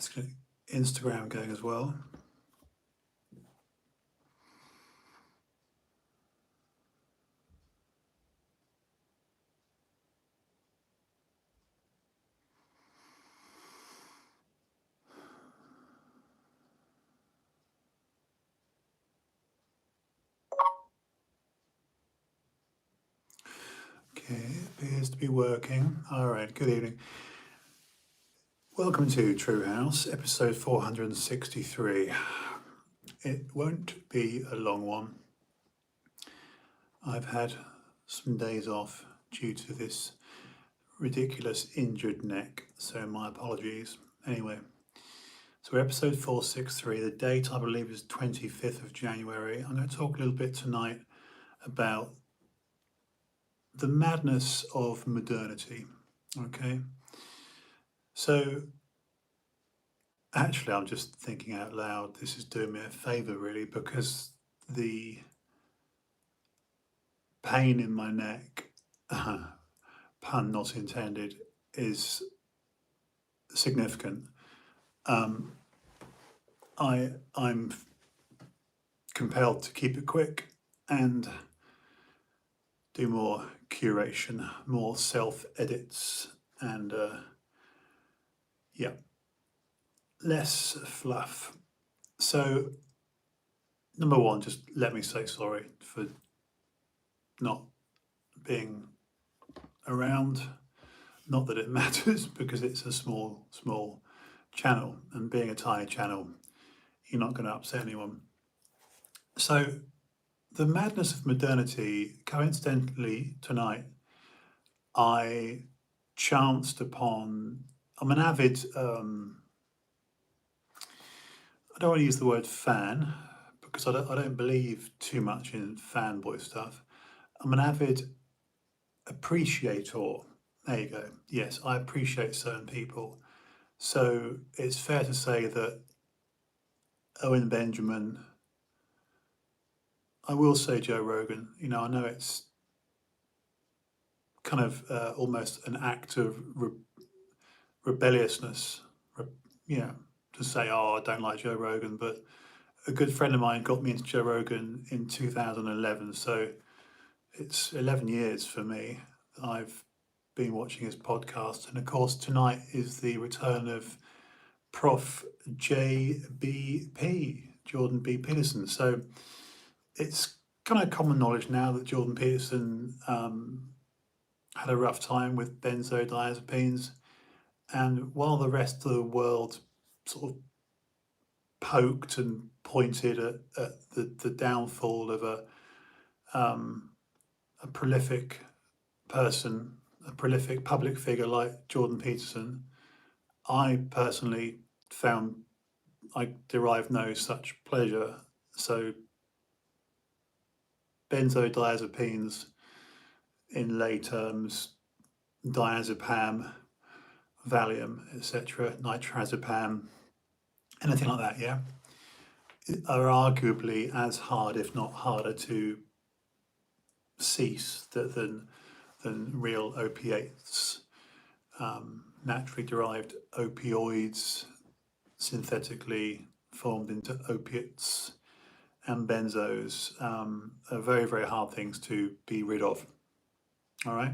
let's get Instagram going as well. Okay, appears to be working. All right, good evening. Welcome to TrueHouse, episode 463. It won't be a long one. I've had some days off due to this ridiculous injured neck, so my apologies. Anyway, so episode 463, the date I believe is 25th of January. I'm going to talk a little bit tonight about the madness of modernity, okay? So actually, I'm just thinking out loud. This is doing me a favour, really, because the pain in my neck, pun not intended, is significant. I'm compelled to keep it quick and do more curation, more self-edits, and yeah, less fluff. So, number one, just let me say sorry for not being around. Not that it matters, because it's a small channel, and being a tiny channel, you're not going to upset anyone. So, the madness of modernity, coincidentally, tonight, I chanced upon. I'm an avid, I don't want to use the word fan, because I don't believe too much in fanboy stuff. I'm an avid appreciator. There you go. Yes, I appreciate certain people. So it's fair to say that Owen Benjamin, I will say Joe Rogan, I know it's kind of almost an act of rebelliousness, to say, oh, I don't like Joe Rogan, but a good friend of mine got me into Joe Rogan in 2011, so it's 11 years for me. I've been watching his podcast, and of course tonight is the return of Prof. JBP, Jordan B. Peterson. So it's kind of common knowledge now that Jordan Peterson had a rough time with benzodiazepines, and while the rest of the world sort of poked and pointed at the downfall of a prolific person, a prolific public figure like Jordan Peterson, I personally found I derived no such pleasure. So benzodiazepines, in lay terms, diazepam, Valium, etc., nitrazepam, anything like that, yeah, are arguably as hard, if not harder, to cease than real opiates, naturally derived opioids, synthetically formed into opiates, and benzos are very, very hard things to be rid of. All right.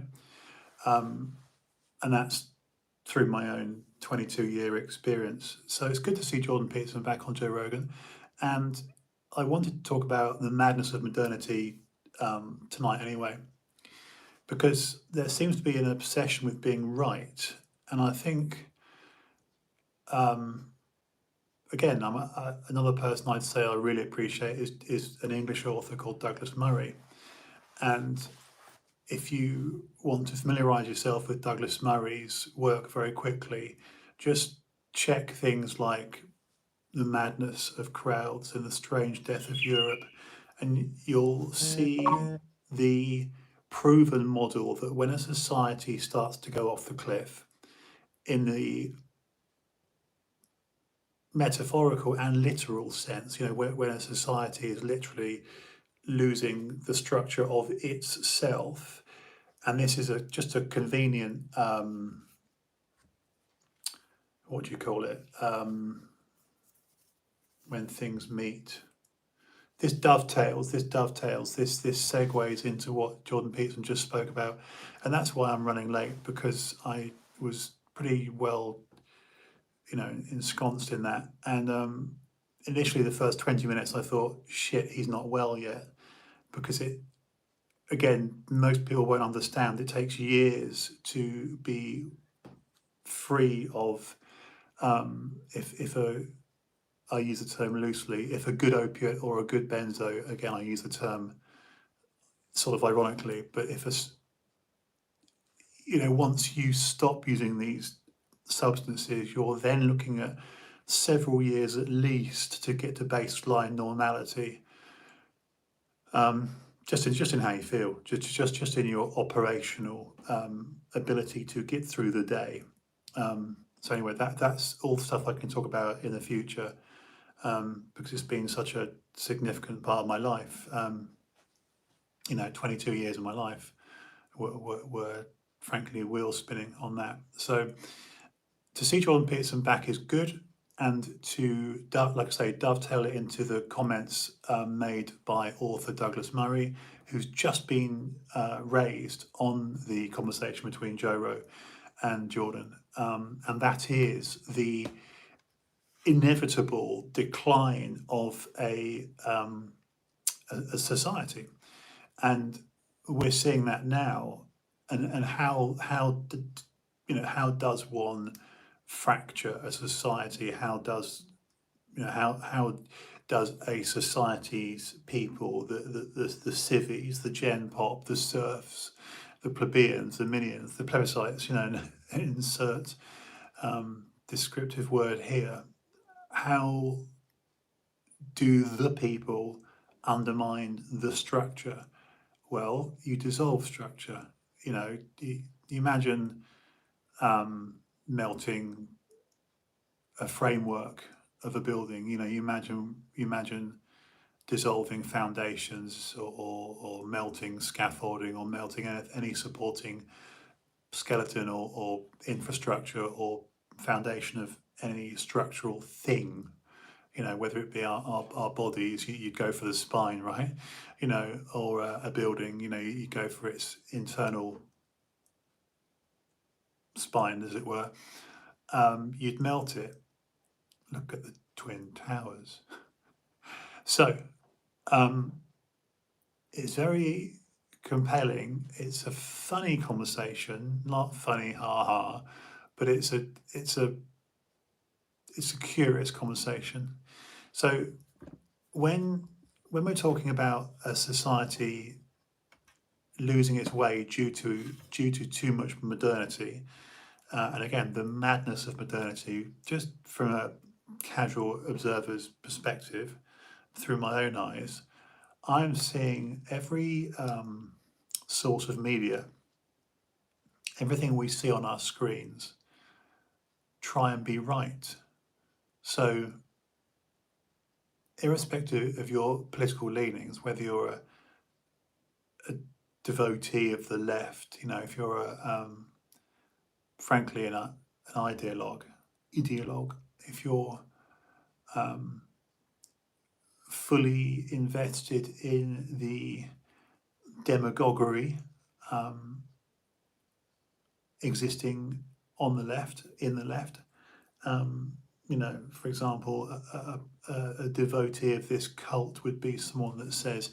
And that's through my own 22-year experience. So it's good to see Jordan Peterson back on Joe Rogan. And I wanted to talk about the madness of modernity tonight anyway, because there seems to be an obsession with being right. And I think, again, another person I'd say I really appreciate is an English author called Douglas Murray. And if you want to familiarise yourself with Douglas Murray's work very quickly, just check things like The Madness of Crowds and The Strange Death of Europe, and you'll see the proven model that when a society starts to go off the cliff, in the metaphorical and literal sense, when a society is literally losing the structure of its self, and this is just a convenient what do you call it? When things meet. This dovetails, this segues into what Jordan Peterson just spoke about, and that's why I'm running late, because I was pretty well, ensconced in that. And initially, the first 20 minutes, I thought, shit, he's not well yet, because again, most people won't understand. It takes years to be free of, I use the term loosely, if a good opiate or a good benzo, again, I use the term sort of ironically, but once you stop using these substances, you're then looking at several years at least to get to baseline normality. Just in how you feel, just in your operational ability to get through the day. So anyway, that's all stuff I can talk about in the future, because it's been such a significant part of my life. 22 years of my life were frankly wheels spinning on that. So to see Jordan Peterson back is good, and to, like I say, dovetail it into the comments made by author Douglas Murray, who's just been raised on the conversation between Joro and Jordan, and that is the inevitable decline of a society. And we're seeing that now, and how does one fracture a society? How does a society's people, the civvies, the gen pop, the serfs, the plebeians, the minions, the plebiscites, insert descriptive word here, how do the people undermine the structure? Well, you dissolve structure. You imagine melting a framework of a building. You imagine dissolving foundations, or melting scaffolding, or melting any supporting skeleton, or infrastructure, or foundation of any structural thing. Whether it be our bodies, you'd go for the spine, right? Or a building, you go for its internal spine, as it were. You'd melt it. Look at the Twin Towers. So it's very compelling. It's a funny conversation, not funny, ha ha, but it's a curious conversation. So when we're talking about a society losing its way due to too much modernity, and again the madness of modernity, just from a casual observer's perspective, through my own eyes, I'm seeing every source of media, everything we see on our screens, try and be right. So irrespective of your political leanings, whether you're a devotee of the left, if you're frankly an ideologue, if you're fully invested in the demagoguery existing on the left, in the left, for example, a devotee of this cult would be someone that says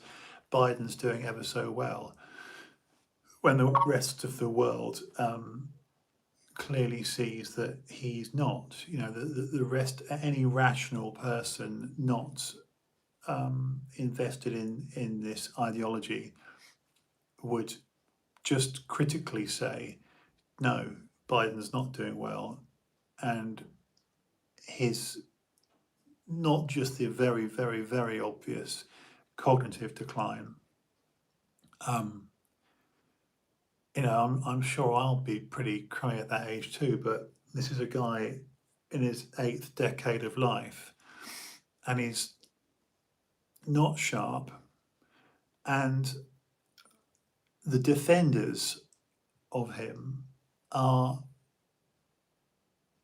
Biden's doing ever so well, when the rest of the world clearly sees that he's not. The rest, any rational person not invested in this ideology would just critically say, no, Biden's not doing well, and his not just the very, very, very obvious cognitive decline. I'm sure I'll be pretty crummy at that age too, but this is a guy in his 8th decade of life, and he's not sharp, and the defenders of him are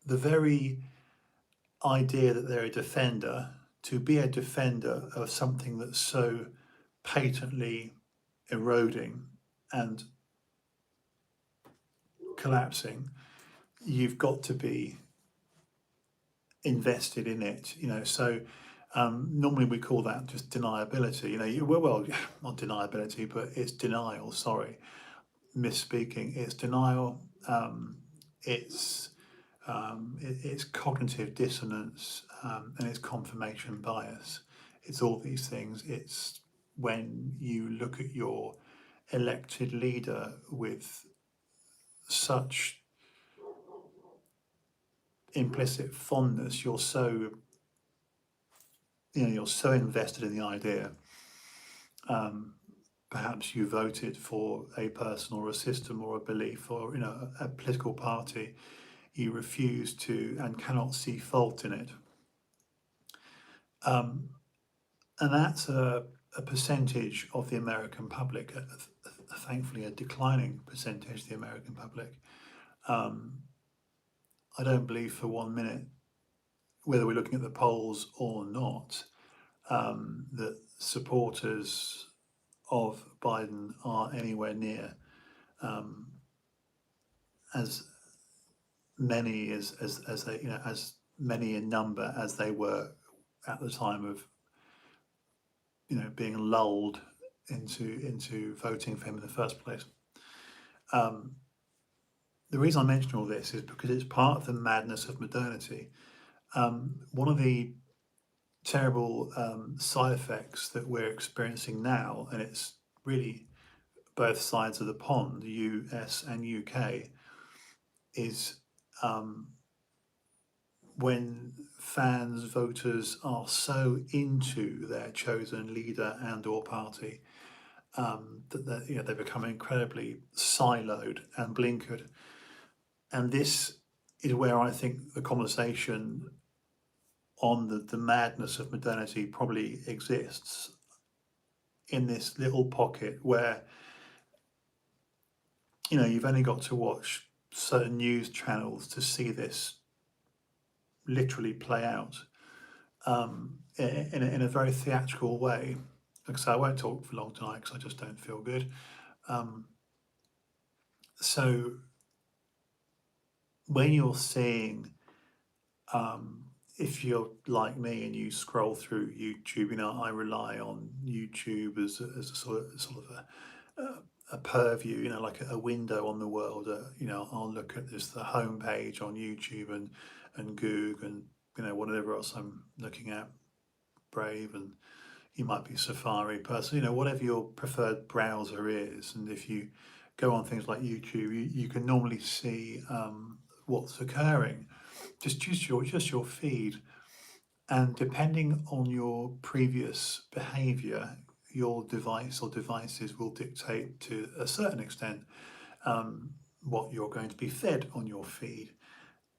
the very idea that they're a defender, to be a defender of something that's so patently eroding and collapsing, you've got to be invested in it, you know. So normally we call that just deniability, you know. Well, not deniability, but it's denial. Sorry, misspeaking. It's denial. It's it's cognitive dissonance, and it's confirmation bias. It's all these things. It's when you look at your elected leader with such implicit fondness, you're so, you know, you're so invested in the idea. Perhaps you voted for a person or a system or a belief or, you know, a political party. You refuse to and cannot see fault in it. And that's a percentage of the American public, thankfully a declining percentage of the American public. I don't believe for 1 minute, whether we're looking at the polls or not, that supporters of Biden are anywhere near as many as they, you know, as many in number as they were at the time of, you know, being lulled into voting for him in the first place. The reason I mention all this is because it's part of the madness of modernity. One of the terrible side effects that we're experiencing now, and it's really both sides of the pond, US and UK, is when fans, voters are so into their chosen leader and or party that you know, they become incredibly siloed and blinkered. And this is where I think the conversation on the madness of modernity probably exists, in this little pocket where, you know, you've only got to watch certain news channels to see this literally play out in a very theatrical way. Like I say, I won't talk for long tonight because I just don't feel good. So when you're seeing, if you're like me and you scroll through YouTube, you know, I rely on YouTube as a sort of a purview, you know, like a window on the world. You know, I'll look at this, the homepage on YouTube and Google and, you know, whatever else I'm looking at, Brave, and you might be Safari person, you know, whatever your preferred browser is. And if you go on things like YouTube, you can normally see what's occurring, just your feed. And depending on your previous behavior, your device or devices will dictate to a certain extent what you're going to be fed on your feed.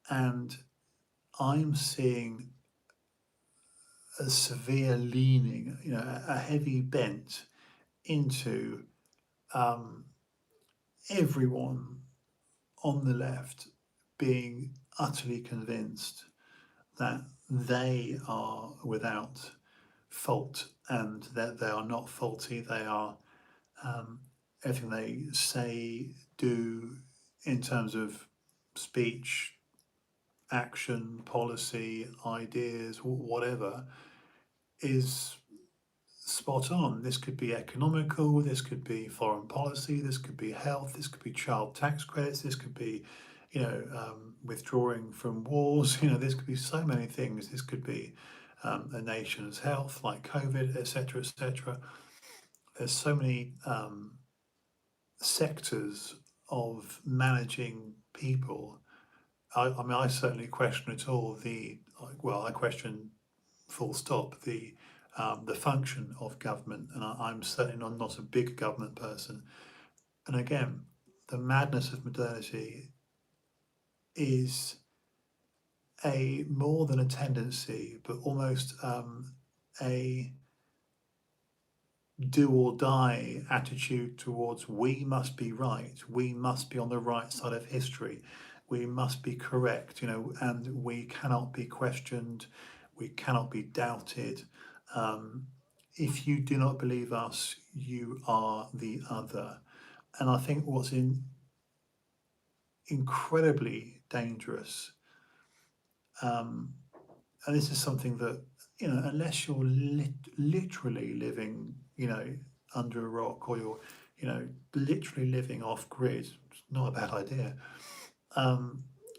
And I'm seeing a severe leaning, you know, a heavy bent into everyone on the left being utterly convinced that they are without fault and that they are not faulty. They are, everything they say, do in terms of speech, action, policy, ideas, whatever, is spot on. This could be economical, this could be foreign policy, this could be health, this could be child tax credits, this could be, you know, withdrawing from wars, you know, this could be so many things. This could be a nation's health, like COVID, etc., etc. There's so many sectors of managing people. I mean, I certainly question at all well, I question full stop the function of government, and I'm certainly not a big government person. And again, the madness of modernity is a more than a tendency, but almost a do or die attitude towards we must be right, we must be on the right side of history, we must be correct, and we cannot be questioned, we cannot be doubted. If you do not believe us, you are the other. And I think what's incredibly dangerous, um, and this is something that, unless you're literally living, under a rock, or you're, literally living off grid, it's not a bad idea.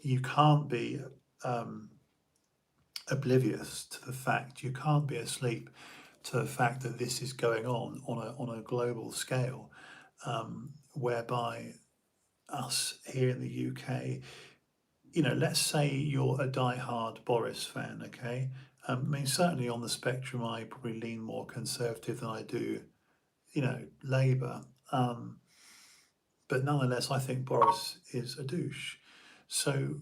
You can't be um, oblivious to the fact, you can't be asleep to the fact that this is going on a global scale, whereby us here in the UK, let's say you're a die-hard Boris fan, okay? I mean, certainly on the spectrum, I probably lean more conservative than I do, Labour. But nonetheless, I think Boris is a douche. So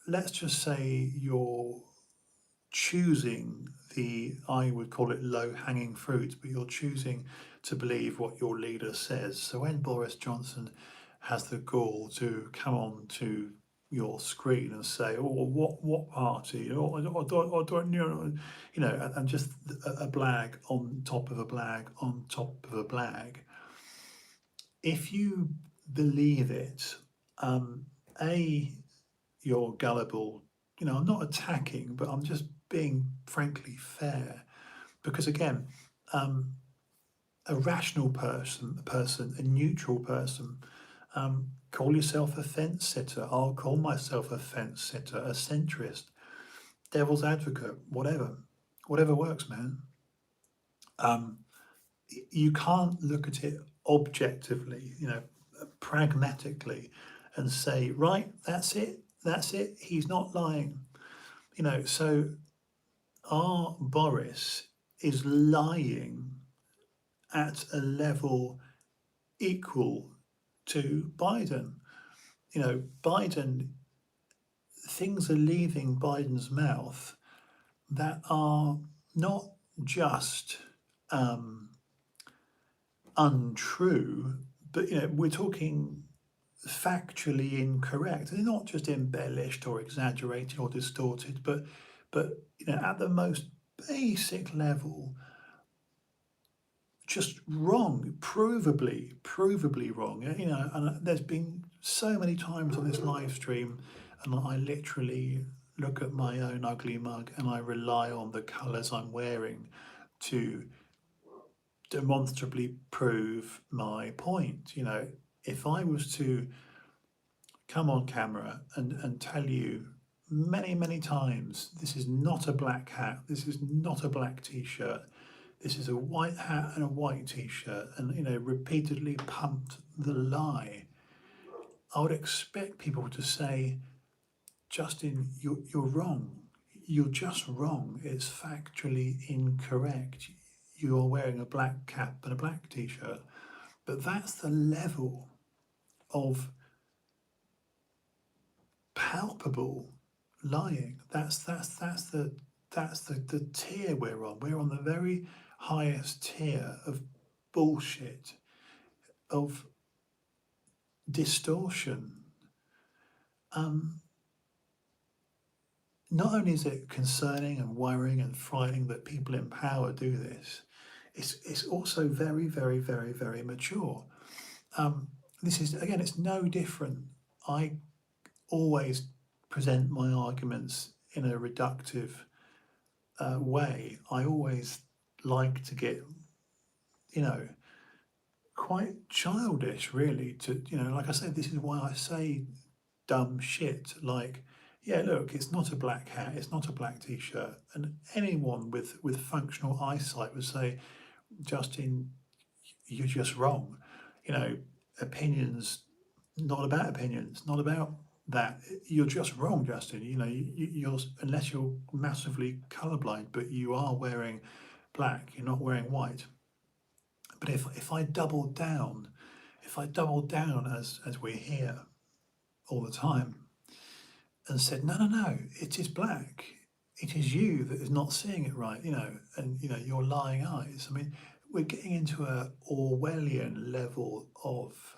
let's just say you're choosing I would call it low-hanging fruit, but you're choosing to believe what your leader says. So when Boris Johnson has the gall to come on to your screen and say, "Oh, what party? Oh, I don't know," and just a blag on top of a blag on top of a blag. If you believe it, a you're gullible. I'm not attacking, but I'm just being frankly fair, because again, a rational person, a neutral person, call yourself a fence sitter. I'll call myself a fence sitter, a centrist, devil's advocate, whatever works, man. You can't look at it objectively, pragmatically, and say, right, that's it, he's not lying. So our Boris is lying at a level equal to Biden. Biden, things are leaving Biden's mouth that are not just untrue, but we're talking factually incorrect. They're not just embellished or exaggerated or distorted, but at the most basic level, just wrong, provably wrong. And there's been so many times on this live stream, and I literally look at my own ugly mug and I rely on the colours I'm wearing to demonstrably prove my point. If I was to come on camera and tell you many times, this is not a black hat, this is not a black t-shirt, this is a white hat and a white t-shirt, and repeatedly pumped the lie, I would expect people to say, Justin, you're wrong. You're just wrong. It's factually incorrect. You are wearing a black cap and a black t-shirt. But that's the level of palpable lying. That's the tier we're on. We're on the very highest tier of bullshit, of distortion. Not only is it concerning and worrying and frightening that people in power do this, it's also very, very, very, very mature. This is, again, it's no different. I always present my arguments in a reductive way. I always like to get, quite childish, really, to, like I said, this is why I say dumb shit like, yeah, look, it's not a black hat, it's not a black t-shirt. And anyone with functional eyesight would say, Justin, you're just wrong. Opinions, not about opinions, not about that. You're just wrong, Justin. You're, unless you're massively colorblind, but you are wearing black, you're not wearing white. But if I double down, as we hear all the time, and said, no, it is black. It is you that is not seeing it right, and your lying eyes. I mean, we're getting into a Orwellian level of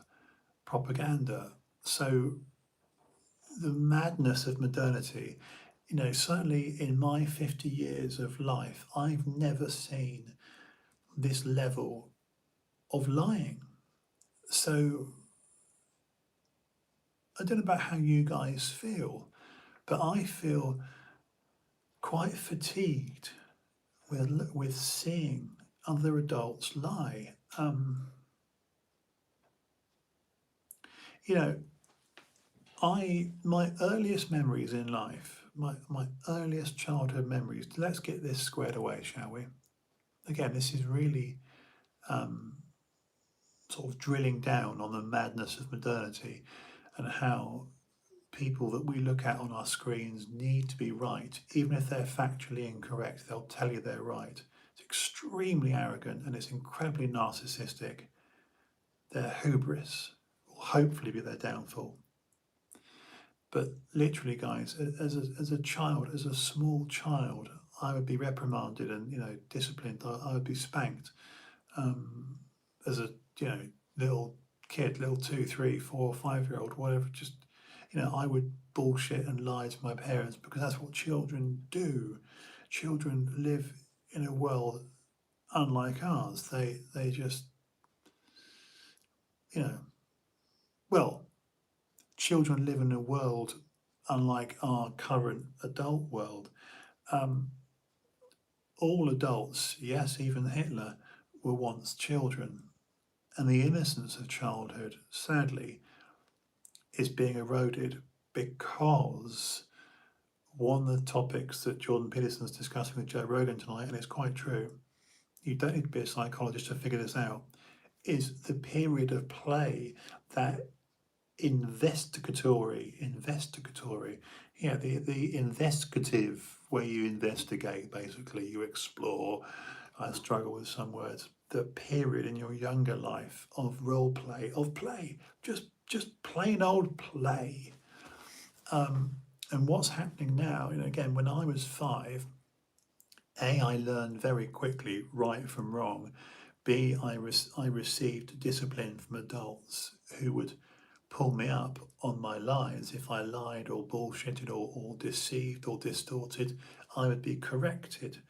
propaganda. So the madness of modernity. Certainly in my 50 years of life, I've never seen this level of lying. So I don't know about how you guys feel, but I feel quite fatigued with seeing other adults lie. You know, my earliest memories in life, my earliest childhood memories. Let's get this squared away, shall we? Again, this is really sort of drilling down on the madness of modernity and how people that we look at on our screens need to be right, even if they're factually incorrect. They'll tell you they're right. It's extremely arrogant and it's incredibly narcissistic. Their hubris will hopefully be their downfall. But literally, guys, as a child, as a small child, I would be reprimanded and disciplined. I would be spanked as a little kid, little 2, 3, 4, 5-year-old, whatever. Just I would bullshit and lie to my parents because that's what children do. Children live in a world unlike ours. They just you know well, children live in a world unlike our current adult world. Um, all adults, yes, even Hitler, were once children. And the innocence of childhood, sadly, is being eroded because one of the topics that Jordan Peterson's discussing with Joe Rogan tonight, and it's quite true, you don't need to be a psychologist to figure this out, is the period of play, that investigatory, yeah, the investigative, where you investigate, basically, you explore. I struggle with some words. The period in your younger life of role play, just plain old play. And what's happening now, again, when I was 5, I learned very quickly right from wrong. B, I received discipline from adults who would pull me up on my lies. If I lied or bullshitted or deceived or distorted, I would be corrected.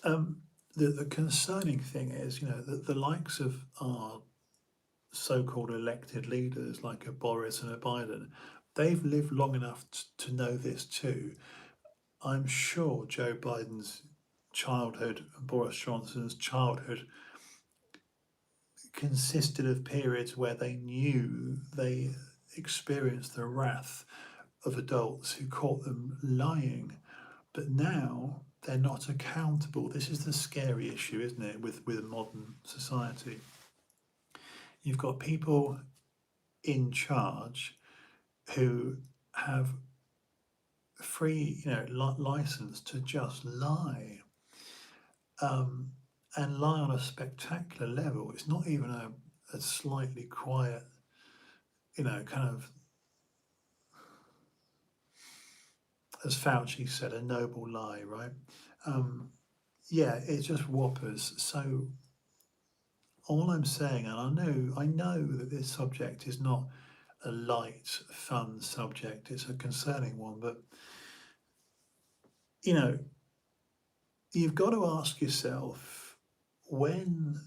The concerning thing is, the likes of our so-called elected leaders like a Boris and a Biden, they've lived long enough to know this too. I'm sure Joe Biden's childhood and Boris Johnson's childhood consisted of periods where they knew they experienced the wrath of adults who caught them lying. But now they're not accountable. This is the scary issue, isn't it, with modern society? You've got people in charge who have free, license to just lie, and lie on a spectacular level. It's not even a slightly quiet, kind of, as Fauci said, a noble lie, right? Yeah, it's just whoppers. So all I'm saying, and I know that this subject is not a light, fun subject. It's a concerning one, but you've got to ask yourself, when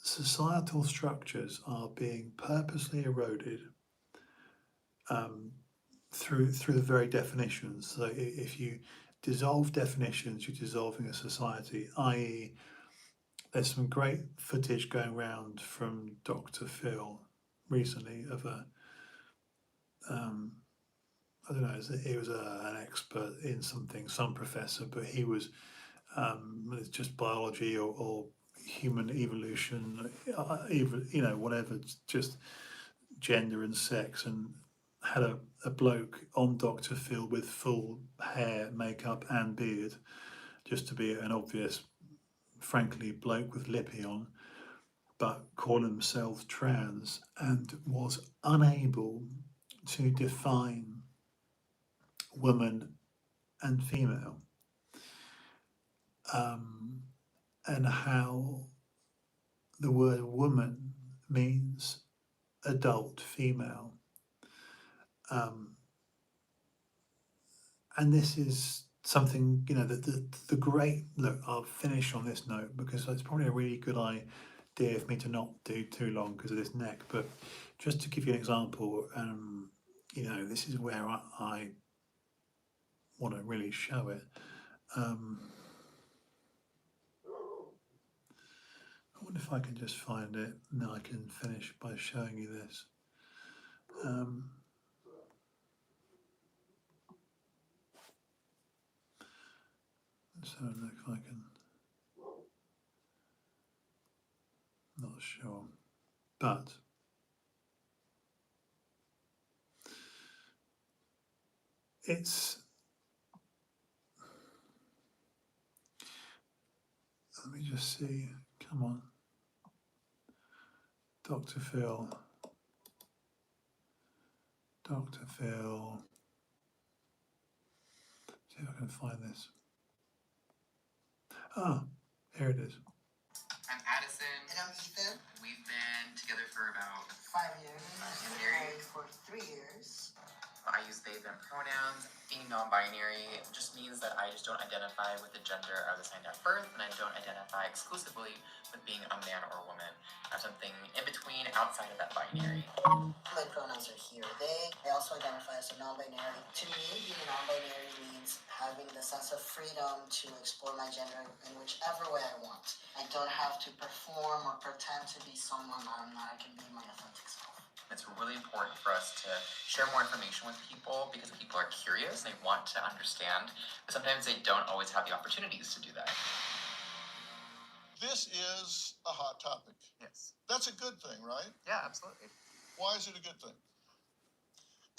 societal structures are being purposely eroded through the very definitions. So if you dissolve definitions, you're dissolving a society, i.e., there's some great footage going around from Dr. Phil recently of I don't know, he was an expert in something, some professor, but he was, it's just biology or human evolution, even, whatever, just gender and sex, and had a bloke on Dr. Phil with full hair, makeup, and beard, just to be an obvious, frankly, bloke with lippy on, but called himself trans and was unable to define woman and female, and how the word woman means adult female. and this is something, you know, the great look. I'll finish on this note because it's probably a really good idea for me to not do too long because of this neck. But just to give you an example, you know, this is where I want to really show it. I wonder if I can just find it and then I can finish by showing you this. So look if I can. Not sure, but it's. Let me just see. Come on, Dr. Phil. Dr. Phil. See if I can find this. Ah, here it is. I'm Addison. And I'm Ethan. We've been together for about 5 years. And married for 3 years. I use they, them pronouns. Being non-binary just means that I just don't identify with the gender I was assigned at birth, and I don't identify exclusively with being a man or a woman. I have something in between, outside of that binary. My pronouns are he or they. I also identify as a non-binary. To me, being a non-binary means having the sense of freedom to explore my gender in whichever way I want. I don't have to perform or pretend to be someone I'm not. I can be my authentic self. It's really important for us to share more information with people because people are curious, they want to understand, but sometimes they don't always have the opportunities to do that. This is a hot topic. Yes. That's a good thing, right? Yeah, absolutely. Why is it a good thing?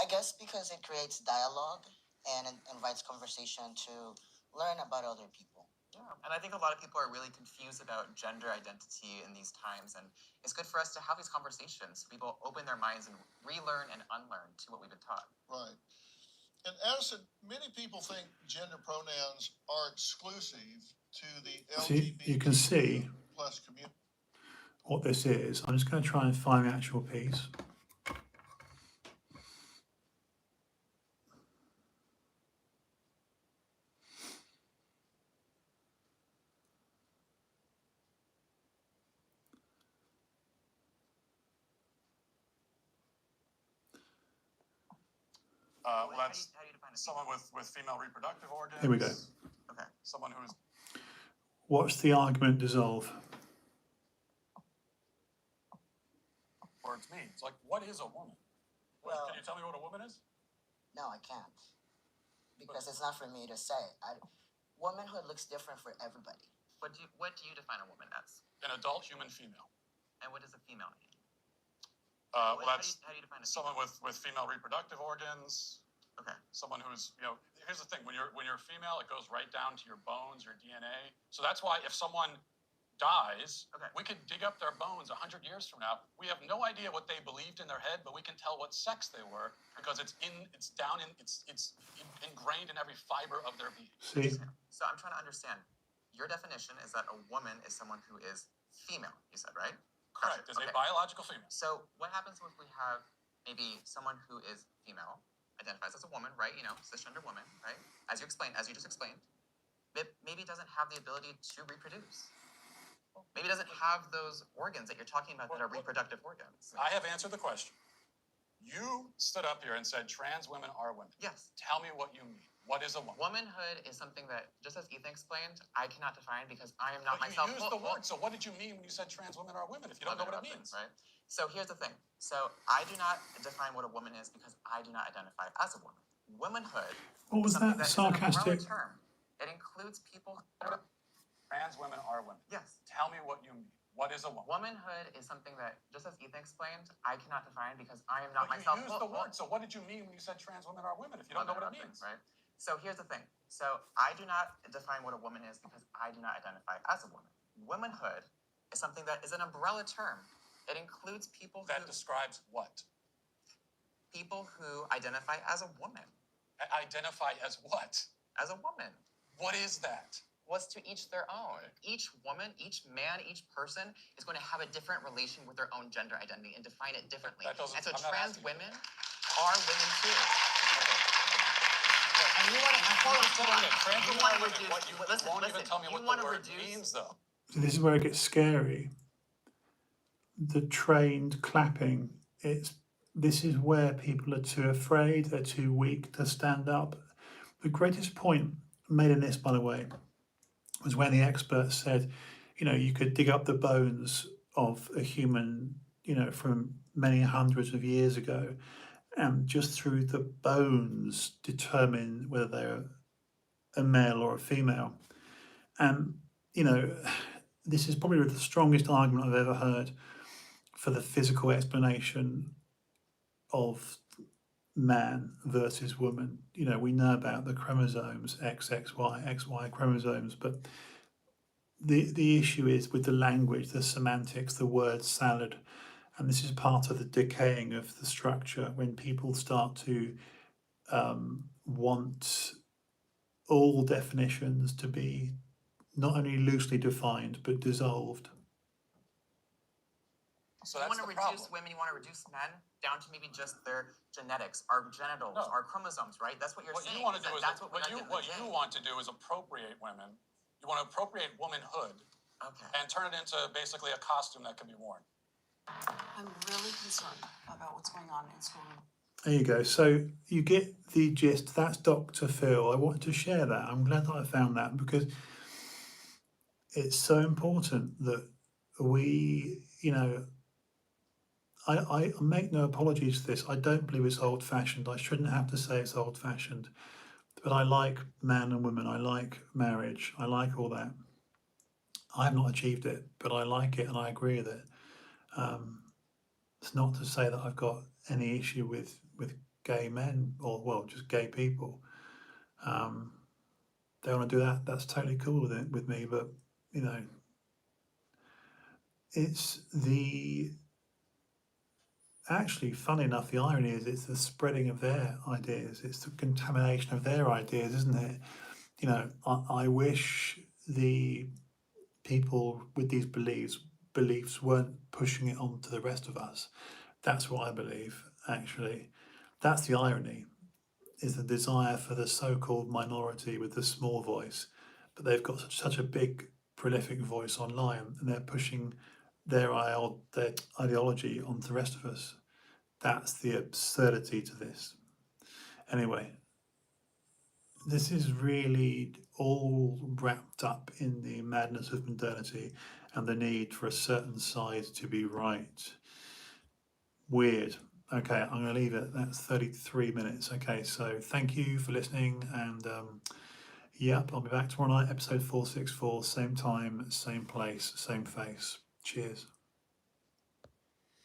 I guess because it creates dialogue and it invites conversation to learn about other people. Yeah, and I think a lot of people are really confused about gender identity in these times, and it's good for us to have these conversations so people open their minds and relearn and unlearn to what we've been taught. Right. And Addison, many people think gender pronouns are exclusive to the See, you can see plus community. what this is. I'm just going to try and find the actual piece. Well, that's someone with female reproductive organs. Here we go. Okay. Someone who's. Watch the argument dissolve. Words mean. It's like, what is a woman? Well, can you tell me what a woman is? No, I can't. Because it's not for me to say. Womanhood looks different for everybody. What do you define a woman as? An adult human female. And what does a female mean? Well, that's how do you define a someone female? with female reproductive organs. Okay. Someone who's, here's the thing, when you're female, it goes right down to your bones, your DNA. So that's why if someone dies, Okay. we could dig up their bones 100 years from now. We have no idea what they believed in their head, but we can tell what sex they were because it's ingrained in every fiber of their being. See? So I'm trying to understand. Your definition is that a woman is someone who is female, you said, right? Correct. Is Okay. a biological female. So what happens if we have maybe someone who is female, identifies as a woman, right? Cisgender woman, right? As you just explained, but maybe doesn't have the ability to reproduce. Maybe doesn't have those organs that you're talking about that are reproductive organs. I have answered the question. You stood up here and said trans women are women. Yes. Tell me what you mean. What is a woman? Womanhood is something that, just as Ethan explained, I cannot define because I am not But myself. You used the word. So what did you mean when you said trans women are women if you don't know what it means? Right? So here's the thing. So I do not define what a woman is because I do not identify as a woman. Womanhood What was is something that? is an umbrella Sarcastic? term. It includes people. Trans women are women. Yes. Tell me what you mean. What is a woman? Womanhood is something that, just as Ethan explained, I cannot define because I am not But myself. You used the word. So what did you mean when you said trans women are women if you don't know what it means? Right? So here's the thing. So I do not define what a woman is because I do not identify as a woman. Womanhood is something that is an umbrella term. It includes people That describes what? People who identify as a woman. Identify as what? As a woman. What is that? Was to each their own. Each woman, each man, each person is going to have a different relation with their own gender identity and define it differently. And so trans women are women too. Okay. Won't even tell me what the word means, though. So this is where it gets scary. The trained clapping, this is where people are too afraid, they're too weak to stand up. The greatest point made in this, by the way, was when the expert said, you could dig up the bones of a human, from many hundreds of years ago, and just through the bones determine whether they're a male or a female. And, this is probably the strongest argument I've ever heard for the physical explanation of man versus woman. We know about the chromosomes, XXY, XY chromosomes, but the issue is with the language, the semantics, the word salad, and this is part of the decaying of the structure when people start to want all definitions to be not only loosely defined but dissolved. So You that's want to the reduce problem. women, you want to reduce men down to maybe just their genetics, our genitals, No. our chromosomes, right? That's what you're What saying. you want to do is that's what what you want to do is appropriate women. You want to appropriate womanhood Okay. and turn it into basically a costume that can be worn. I'm really concerned about what's going on in school. There you go. So you get the gist. That's Dr. Phil. I wanted to share that. I'm glad that I found that because it's so important that we, I make no apologies for this. I don't believe it's old fashioned. I shouldn't have to say it's old fashioned. But I like man and woman. I like marriage. I like all that. I have not achieved it, but I like it and I agree with it. It's not to say that I've got any issue with gay men or, well, just gay people. They want to do that, that's totally cool with me, but, it's actually, funny enough, the irony is it's the spreading of their ideas, it's the contamination of their ideas, isn't it? I wish the people with these beliefs weren't pushing it on to the rest of us. That's what I believe, actually. That's the irony, is the desire for the so-called minority with the small voice, but they've got such a big, prolific voice online, and they're pushing their ideology onto the rest of us. That's the absurdity to this. Anyway, this is really all wrapped up in the madness of modernity and the need for a certain side to be right. Weird. Okay, I'm going to leave it. That's 33 minutes. Okay, so thank you for listening. And yep, I'll be back tomorrow night, episode 464, same time, same place, same face. Cheers.